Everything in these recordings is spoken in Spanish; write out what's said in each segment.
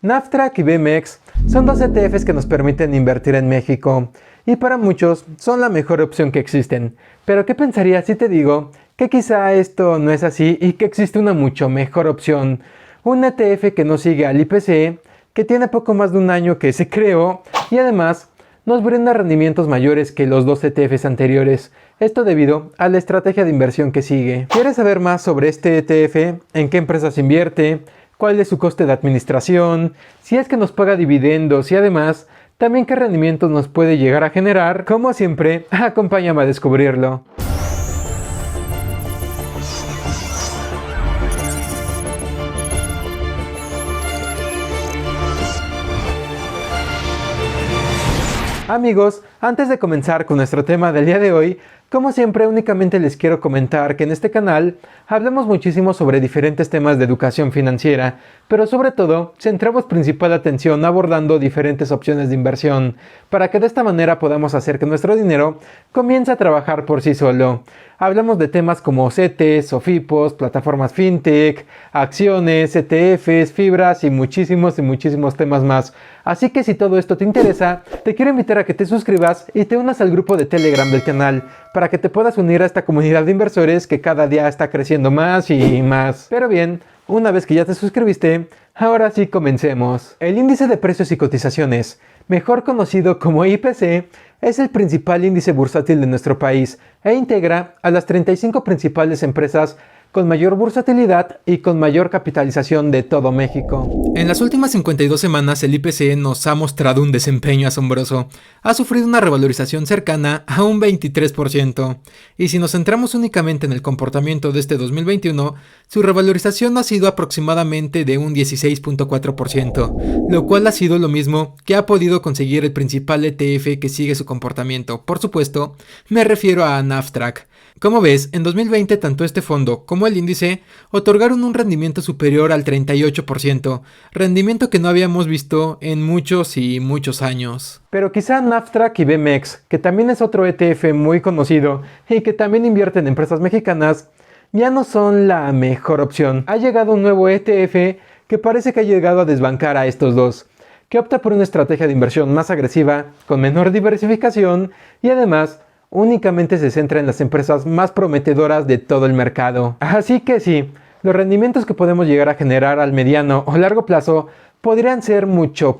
NAFTRAC y BMX son dos ETFs que nos permiten invertir en México y para muchos son la mejor opción que existen. Pero ¿qué pensarías si te digo que quizá esto no es así y que existe una mucho mejor opción? Un ETF que no sigue al IPC, que tiene poco más de un año que se creó y además nos brinda rendimientos mayores que los dos ETFs anteriores. Esto debido a la estrategia de inversión que sigue. ¿Quieres saber más sobre este ETF? ¿En qué empresas invierte? ¿Cuál es su coste de administración? Si es que nos paga dividendos y además, también qué rendimientos nos puede llegar a generar. Como siempre, acompáñame a descubrirlo. Amigos, antes de comenzar con nuestro tema del día de hoy, como siempre únicamente les quiero comentar que en este canal hablamos muchísimo sobre diferentes temas de educación financiera, pero sobre todo centramos principal atención abordando diferentes opciones de inversión, para que de esta manera podamos hacer que nuestro dinero comience a trabajar por sí solo. Hablamos de temas como CETES, SOFIPOS, plataformas fintech, acciones, ETFs, fibras y muchísimos temas más. Así que si todo esto te interesa, te quiero invitar a que te suscribas y te unas al grupo de Telegram del canal, para que te puedas unir a esta comunidad de inversores que cada día está creciendo más y más. Pero bien, una vez que ya te suscribiste, ahora sí comencemos. El índice de precios y cotizaciones, mejor conocido como IPC, es el principal índice bursátil de nuestro país e integra a las 35 principales empresas con mayor bursatilidad y con mayor capitalización de todo México. En las últimas 52 semanas el IPC nos ha mostrado un desempeño asombroso. Ha sufrido una revalorización cercana a un 23%. Y si nos centramos únicamente en el comportamiento de este 2021, su revalorización ha sido aproximadamente de un 16.4%, lo cual ha sido lo mismo que ha podido conseguir el principal ETF que sigue su comportamiento. Por supuesto, me refiero a NAFTRAC. Como ves, en 2020 tanto este fondo como el índice otorgaron un rendimiento superior al 38%, rendimiento que no habíamos visto en muchos años. Pero quizá NAFTRAC y BMX, que también es otro ETF muy conocido y que también invierte en empresas mexicanas, ya no son la mejor opción. Ha llegado un nuevo ETF que parece que ha llegado a desbancar a estos dos, que opta por una estrategia de inversión más agresiva, con menor diversificación y además únicamente se centra en las empresas más prometedoras de todo el mercado. Así que sí, los rendimientos que podemos llegar a generar al mediano o largo plazo podrían ser mucho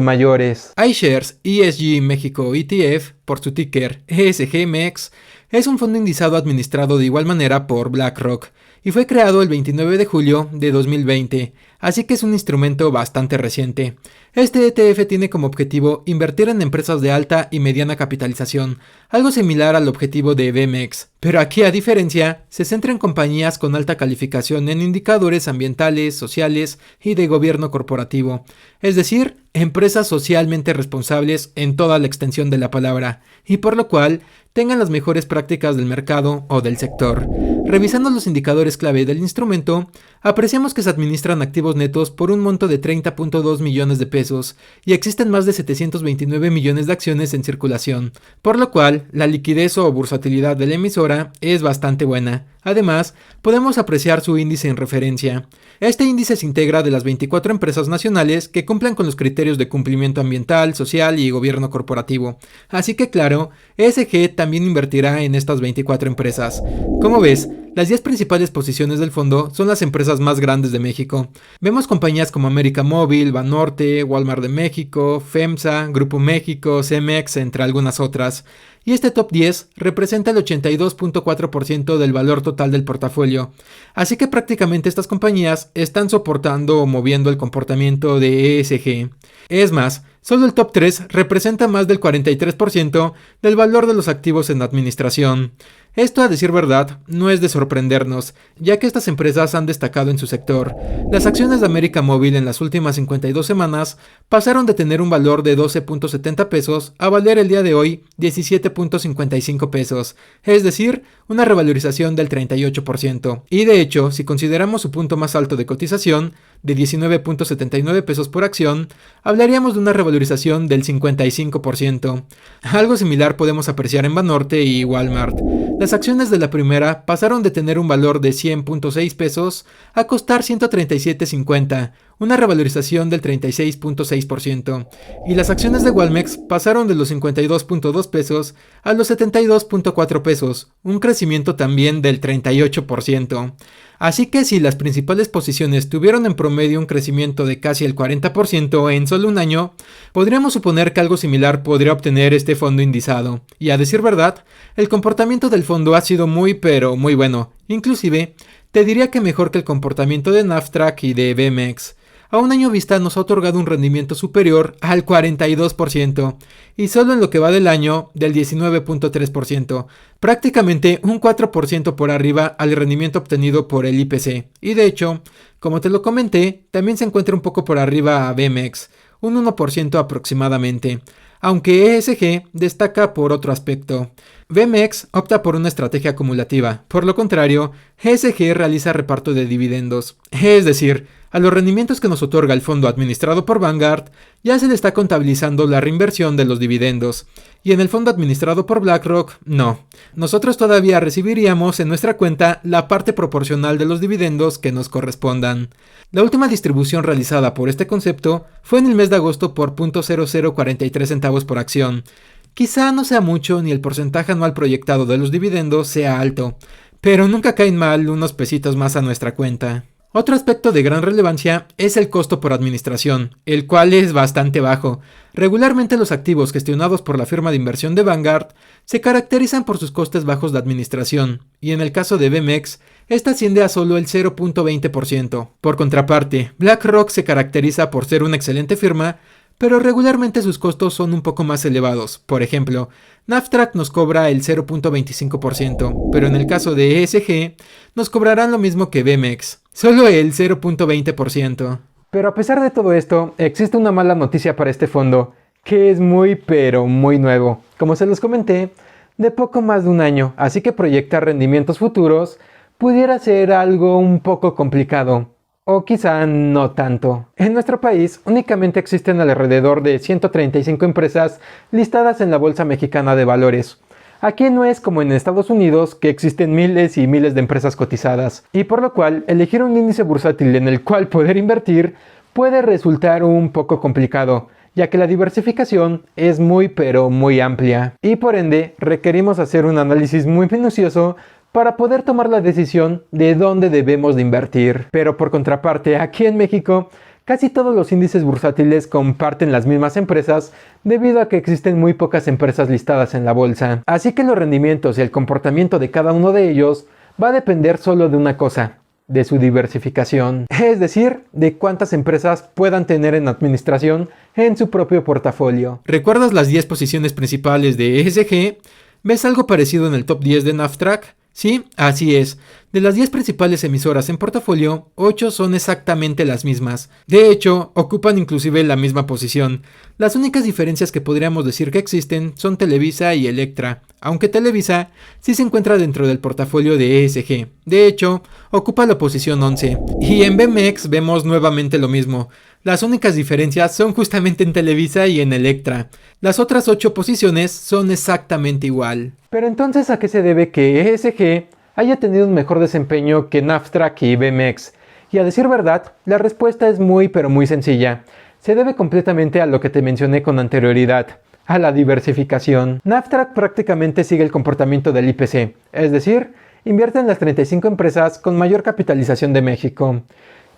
mayores. iShares ESG México ETF, por su ticker ESGMX, es un fondo indizado administrado de igual manera por BlackRock y fue creado el 29 de julio de 2020, así que es un instrumento bastante reciente. Este ETF tiene como objetivo invertir en empresas de alta y mediana capitalización, algo similar al objetivo de BMX, pero aquí a diferencia, se centra en compañías con alta calificación en indicadores ambientales, sociales y de gobierno corporativo, es decir, empresas socialmente responsables en toda la extensión de la palabra, y por lo cual tengan las mejores prácticas del mercado o del sector. Revisando los indicadores clave del instrumento, apreciamos que se administran activos netos por un monto de 30.2 millones de pesos y existen más de 729 millones de acciones en circulación, por lo cual la liquidez o bursatilidad de la emisora es bastante buena. Además, podemos apreciar su índice en referencia. Este índice se integra de las 24 empresas nacionales que cumplan con los criterios de cumplimiento ambiental, social y gobierno corporativo. Así que claro, ESG también invertirá en estas 24 empresas. Como ves, las 10 principales posiciones del fondo son las empresas más grandes de México. Vemos compañías como América Móvil, Banorte, Walmart de México, FEMSA, Grupo México, Cemex, entre algunas otras. Y este top 10 representa el 82.4% del valor total del portafolio. Así que prácticamente estas compañías están soportando o moviendo el comportamiento de ESG. Es más, solo el top 3 representa más del 43% del valor de los activos en administración. Esto, a decir verdad, no es de sorprendernos, ya que estas empresas han destacado en su sector. Las acciones de América Móvil en las últimas 52 semanas pasaron de tener un valor de 12.70 pesos a valer el día de hoy 17.55 pesos, es decir, una revalorización del 38%. Y de hecho, si consideramos su punto más alto de cotización, de 19.79 pesos por acción, hablaríamos de una revalorización del 55%. Algo similar podemos apreciar en Banorte y Walmart. Las acciones de la primera pasaron de tener un valor de 100.6 pesos a costar 137.50, una revalorización del 36.6%, y las acciones de Walmex pasaron de los 52.2 pesos a los 72.4 pesos, un crecimiento también del 38%. Así que si las principales posiciones tuvieron en promedio un crecimiento de casi el 40% en solo un año, podríamos suponer que algo similar podría obtener este fondo indizado. Y a decir verdad, el comportamiento del fondo ha sido muy pero muy bueno, inclusive te diría que mejor que el comportamiento de Naftrack y de BMX. A un año vista nos ha otorgado un rendimiento superior al 42%, y solo en lo que va del año del 19.3%, prácticamente un 4% por arriba al rendimiento obtenido por el IPC, y de hecho, como te lo comenté, también se encuentra un poco por arriba a BMX, un 1% aproximadamente, aunque ESG destaca por otro aspecto. BMX opta por una estrategia acumulativa, por lo contrario, ESG realiza reparto de dividendos, es decir, a los rendimientos que nos otorga el fondo administrado por Vanguard, ya se le está contabilizando la reinversión de los dividendos, y en el fondo administrado por BlackRock, no. Nosotros todavía recibiríamos en nuestra cuenta la parte proporcional de los dividendos que nos correspondan. La última distribución realizada por este concepto fue en el mes de agosto por .0043 centavos por acción. Quizá no sea mucho ni el porcentaje anual proyectado de los dividendos sea alto, pero nunca caen mal unos pesitos más a nuestra cuenta. Otro aspecto de gran relevancia es el costo por administración, el cual es bastante bajo. Regularmente los activos gestionados por la firma de inversión de Vanguard se caracterizan por sus costes bajos de administración, y en el caso de BMX, esta asciende a solo el 0.20%. Por contraparte, BlackRock se caracteriza por ser una excelente firma, pero regularmente sus costos son un poco más elevados. Por ejemplo, Naftrack nos cobra el 0.25%, pero en el caso de ESG nos cobrarán lo mismo que BMX, solo el 0.20%. Pero a pesar de todo esto, existe una mala noticia para este fondo, que es muy pero muy nuevo. Como se los comenté, de poco más de un año, así que proyectar rendimientos futuros pudiera ser algo un poco complicado. O quizá no tanto. En nuestro país únicamente existen alrededor de 135 empresas listadas en la Bolsa Mexicana de Valores. Aquí no es como en Estados Unidos, que existen miles y miles de empresas cotizadas, y por lo cual elegir un índice bursátil en el cual poder invertir puede resultar un poco complicado, ya que la diversificación es muy pero muy amplia, y por ende requerimos hacer un análisis muy minucioso para poder tomar la decisión de dónde debemos de invertir. Pero por contraparte, aquí en México, casi todos los índices bursátiles comparten las mismas empresas debido a que existen muy pocas empresas listadas en la bolsa. Así que los rendimientos y el comportamiento de cada uno de ellos va a depender solo de una cosa, de su diversificación. Es decir, de cuántas empresas puedan tener en administración en su propio portafolio. ¿Recuerdas las 10 posiciones principales de ESG? ¿Ves algo parecido en el top 10 de Naftrack? Sí, así es. De las 10 principales emisoras en portafolio, 8 son exactamente las mismas. De hecho, ocupan inclusive la misma posición. Las únicas diferencias que podríamos decir que existen son Televisa y Electra, aunque Televisa sí se encuentra dentro del portafolio de ESG. De hecho, ocupa la posición 11. Y en BMX vemos nuevamente lo mismo. Las únicas diferencias son justamente en Televisa y en Electra. Las otras 8 posiciones son exactamente igual. Pero entonces, ¿a qué se debe que ESG haya tenido un mejor desempeño que Naftrack y BMX? Y a decir verdad, la respuesta es muy pero muy sencilla. Se debe completamente a lo que te mencioné con anterioridad, a la diversificación. Naftrack prácticamente sigue el comportamiento del IPC, es decir, invierte en las 35 empresas con mayor capitalización de México.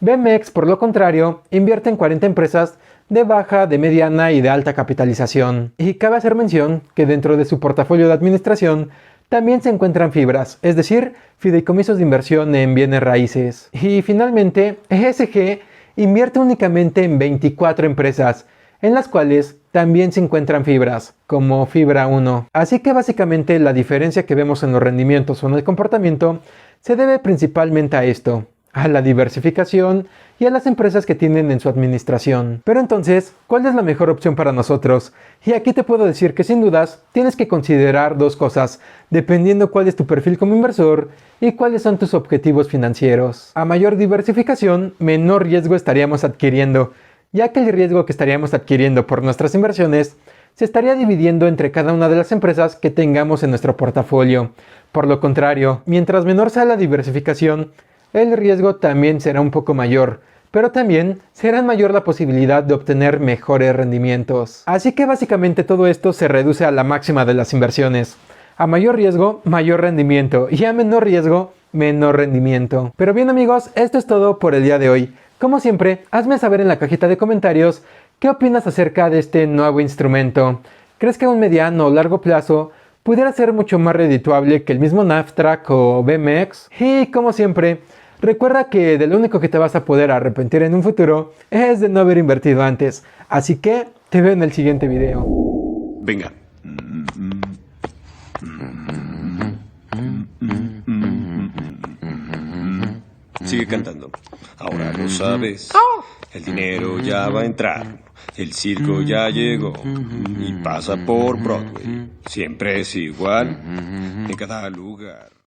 BMX, por lo contrario, invierte en 40 empresas de baja, de mediana y de alta capitalización. Y cabe hacer mención que dentro de su portafolio de administración también se encuentran fibras, es decir, fideicomisos de inversión en bienes raíces. Y finalmente, ESG invierte únicamente en 24 empresas, en las cuales también se encuentran fibras, como Fibra 1. Así que básicamente la diferencia que vemos en los rendimientos o en el comportamiento se debe principalmente a esto, a la diversificación y a las empresas que tienen en su administración. Pero entonces, ¿cuál es la mejor opción para nosotros? Y aquí te puedo decir que sin dudas tienes que considerar dos cosas, dependiendo cuál es tu perfil como inversor y cuáles son tus objetivos financieros. A mayor diversificación, menor riesgo estaríamos adquiriendo, ya que el riesgo que estaríamos adquiriendo por nuestras inversiones se estaría dividiendo entre cada una de las empresas que tengamos en nuestro portafolio. Por lo contrario, mientras menor sea la diversificación, el riesgo también será un poco mayor, pero también será mayor la posibilidad de obtener mejores rendimientos. Así que básicamente todo esto se reduce a la máxima de las inversiones. A mayor riesgo, mayor rendimiento, y a menor riesgo, menor rendimiento. Pero bien amigos, esto es todo por el día de hoy. Como siempre, hazme saber en la cajita de comentarios qué opinas acerca de este nuevo instrumento. ¿Crees que a un mediano o largo plazo pudiera ser mucho más redituable que el mismo NASDAQ o BMX? Y como siempre, recuerda que de lo único que te vas a poder arrepentir en un futuro es de no haber invertido antes. Así que te veo en el siguiente video. Venga. Sigue cantando. Ahora lo sabes. El dinero ya va a entrar. El circo ya llegó. Y pasa por Broadway. Siempre es igual en cada lugar.